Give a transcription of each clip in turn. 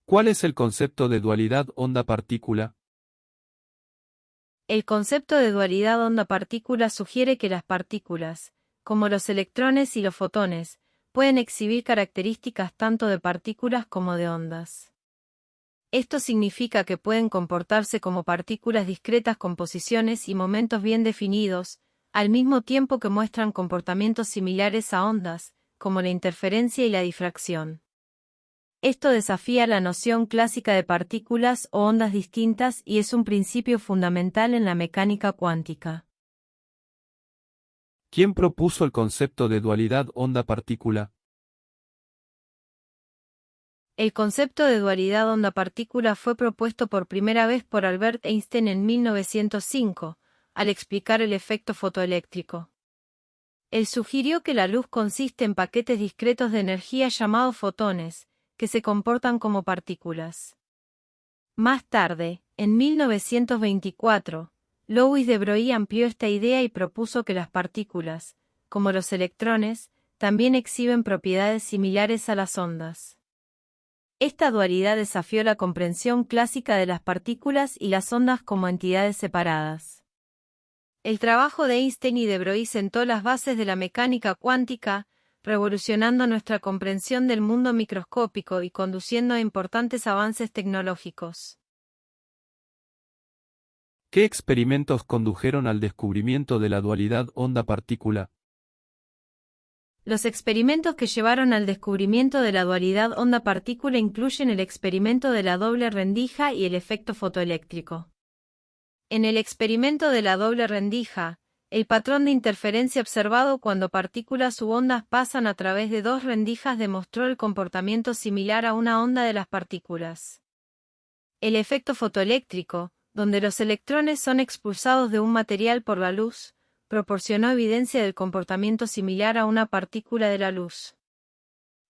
¿Cuál es el concepto de dualidad onda-partícula? El concepto de dualidad onda-partícula sugiere que las partículas, como los electrones y los fotones, pueden exhibir características tanto de partículas como de ondas. Esto significa que pueden comportarse como partículas discretas con posiciones y momentos bien definidos, al mismo tiempo que muestran comportamientos similares a ondas, como la interferencia y la difracción. Esto desafía la noción clásica de partículas o ondas distintas y es un principio fundamental en la mecánica cuántica. ¿Quién propuso el concepto de dualidad onda-partícula? El concepto de dualidad onda-partícula fue propuesto por primera vez por Albert Einstein en 1905, al explicar el efecto fotoeléctrico. Él sugirió que la luz consiste en paquetes discretos de energía llamados fotones, que se comportan como partículas. Más tarde, en 1924, Louis de Broglie amplió esta idea y propuso que las partículas, como los electrones, también exhiben propiedades similares a las ondas. Esta dualidad desafió la comprensión clásica de las partículas y las ondas como entidades separadas. El trabajo de Einstein y de Broglie sentó las bases de la mecánica cuántica, revolucionando nuestra comprensión del mundo microscópico y conduciendo a importantes avances tecnológicos. ¿Qué experimentos condujeron al descubrimiento de la dualidad onda-partícula? Los experimentos que llevaron al descubrimiento de la dualidad onda-partícula incluyen el experimento de la doble rendija y el efecto fotoeléctrico. En el experimento de la doble rendija, el patrón de interferencia observado cuando partículas u ondas pasan a través de dos rendijas demostró el comportamiento similar a una onda de las partículas. El efecto fotoeléctrico, donde los electrones son expulsados de un material por la luz, proporcionó evidencia del comportamiento similar a una partícula de la luz.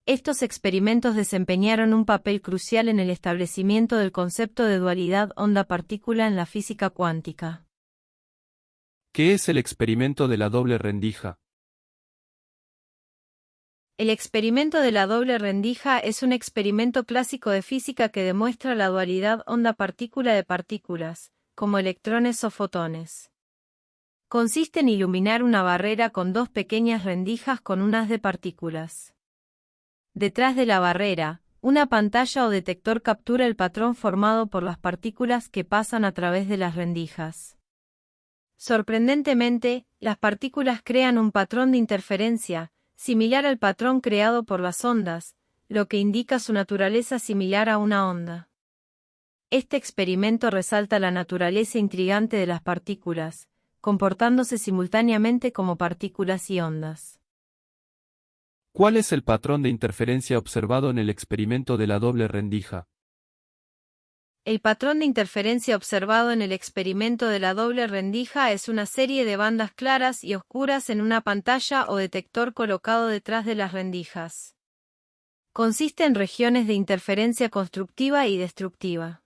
Estos experimentos desempeñaron un papel crucial en el establecimiento del concepto de dualidad onda-partícula en la física cuántica. ¿Qué es el experimento de la doble rendija? El experimento de la doble rendija es un experimento clásico de física que demuestra la dualidad onda-partícula de partículas, como electrones o fotones. Consiste en iluminar una barrera con dos pequeñas rendijas con un haz de partículas. Detrás de la barrera, una pantalla o detector captura el patrón formado por las partículas que pasan a través de las rendijas. Sorprendentemente, las partículas crean un patrón de interferencia, similar al patrón creado por las ondas, lo que indica su naturaleza similar a una onda. Este experimento resalta la naturaleza intrigante de las partículas, comportándose simultáneamente como partículas y ondas. ¿Cuál es el patrón de interferencia observado en el experimento de la doble rendija? El patrón de interferencia observado en el experimento de la doble rendija es una serie de bandas claras y oscuras en una pantalla o detector colocado detrás de las rendijas. Consiste en regiones de interferencia constructiva y destructiva.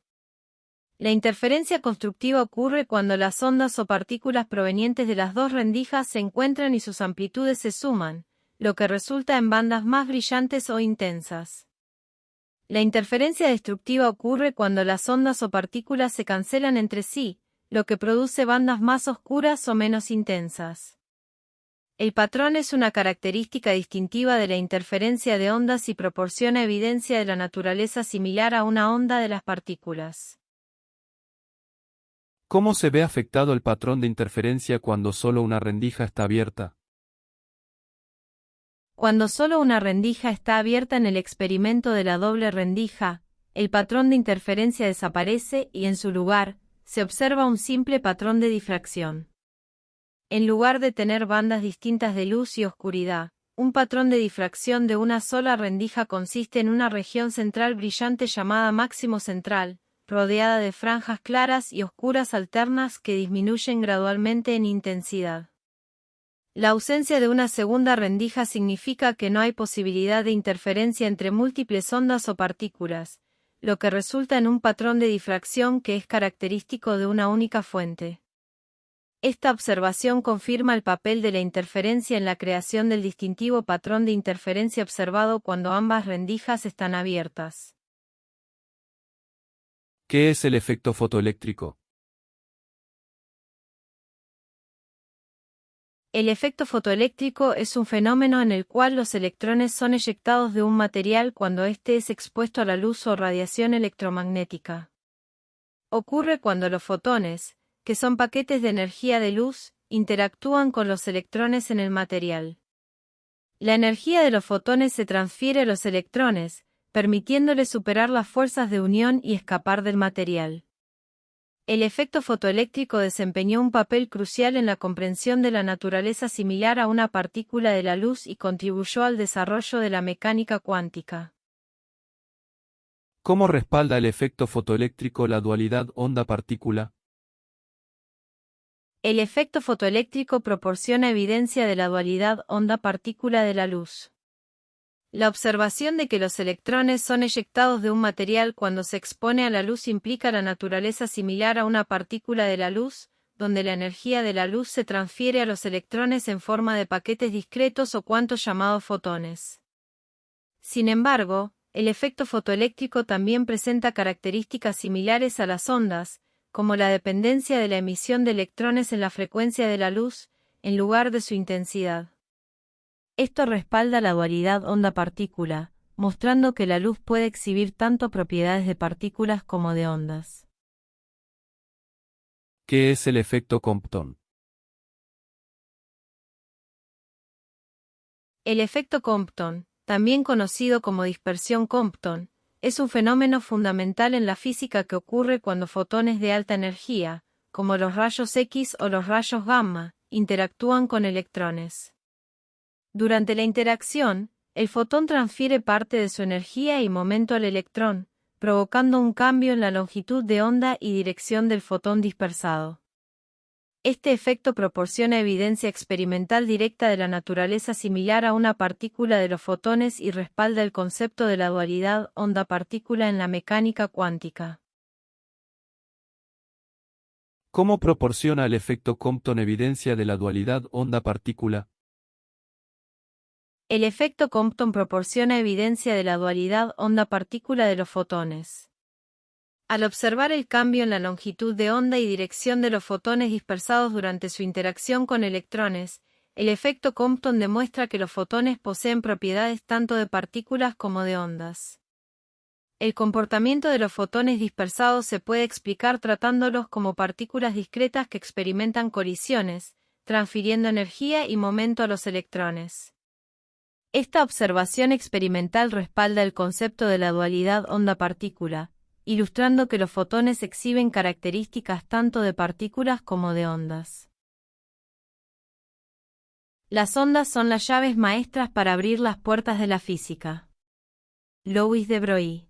La interferencia constructiva ocurre cuando las ondas o partículas provenientes de las dos rendijas se encuentran y sus amplitudes se suman, lo que resulta en bandas más brillantes o intensas. La interferencia destructiva ocurre cuando las ondas o partículas se cancelan entre sí, lo que produce bandas más oscuras o menos intensas. El patrón es una característica distintiva de la interferencia de ondas y proporciona evidencia de la naturaleza similar a una onda de las partículas. ¿Cómo se ve afectado el patrón de interferencia cuando solo una rendija está abierta? Cuando solo una rendija está abierta en el experimento de la doble rendija, el patrón de interferencia desaparece y en su lugar, se observa un simple patrón de difracción. En lugar de tener bandas distintas de luz y oscuridad, un patrón de difracción de una sola rendija consiste en una región central brillante llamada máximo central, rodeada de franjas claras y oscuras alternas que disminuyen gradualmente en intensidad. La ausencia de una segunda rendija significa que no hay posibilidad de interferencia entre múltiples ondas o partículas, lo que resulta en un patrón de difracción que es característico de una única fuente. Esta observación confirma el papel de la interferencia en la creación del distintivo patrón de interferencia observado cuando ambas rendijas están abiertas. ¿Qué es el efecto fotoeléctrico? El efecto fotoeléctrico es un fenómeno en el cual los electrones son eyectados de un material cuando éste es expuesto a la luz o radiación electromagnética. Ocurre cuando los fotones, que son paquetes de energía de luz, interactúan con los electrones en el material. La energía de los fotones se transfiere a los electrones, permitiéndoles superar las fuerzas de unión y escapar del material. El efecto fotoeléctrico desempeñó un papel crucial en la comprensión de la naturaleza similar a una partícula de la luz y contribuyó al desarrollo de la mecánica cuántica. ¿Cómo respalda el efecto fotoeléctrico la dualidad onda-partícula? El efecto fotoeléctrico proporciona evidencia de la dualidad onda-partícula de la luz. La observación de que los electrones son eyectados de un material cuando se expone a la luz implica la naturaleza similar a una partícula de la luz, donde la energía de la luz se transfiere a los electrones en forma de paquetes discretos o cuantos llamados fotones. Sin embargo, el efecto fotoeléctrico también presenta características similares a las ondas, como la dependencia de la emisión de electrones en la frecuencia de la luz, en lugar de su intensidad. Esto respalda la dualidad onda-partícula, mostrando que la luz puede exhibir tanto propiedades de partículas como de ondas. ¿Qué es el efecto Compton? El efecto Compton, también conocido como dispersión Compton, es un fenómeno fundamental en la física que ocurre cuando fotones de alta energía, como los rayos X o los rayos gamma, interactúan con electrones. Durante la interacción, el fotón transfiere parte de su energía y momento al electrón, provocando un cambio en la longitud de onda y dirección del fotón dispersado. Este efecto proporciona evidencia experimental directa de la naturaleza similar a una partícula de los fotones y respalda el concepto de la dualidad onda-partícula en la mecánica cuántica. ¿Cómo proporciona el efecto Compton evidencia de la dualidad onda-partícula? El efecto Compton proporciona evidencia de la dualidad onda-partícula de los fotones. Al observar el cambio en la longitud de onda y dirección de los fotones dispersados durante su interacción con electrones, el efecto Compton demuestra que los fotones poseen propiedades tanto de partículas como de ondas. El comportamiento de los fotones dispersados se puede explicar tratándolos como partículas discretas que experimentan colisiones, transfiriendo energía y momento a los electrones. Esta observación experimental respalda el concepto de la dualidad onda-partícula, ilustrando que los fotones exhiben características tanto de partículas como de ondas. Las ondas son las llaves maestras para abrir las puertas de la física. Louis de Broglie.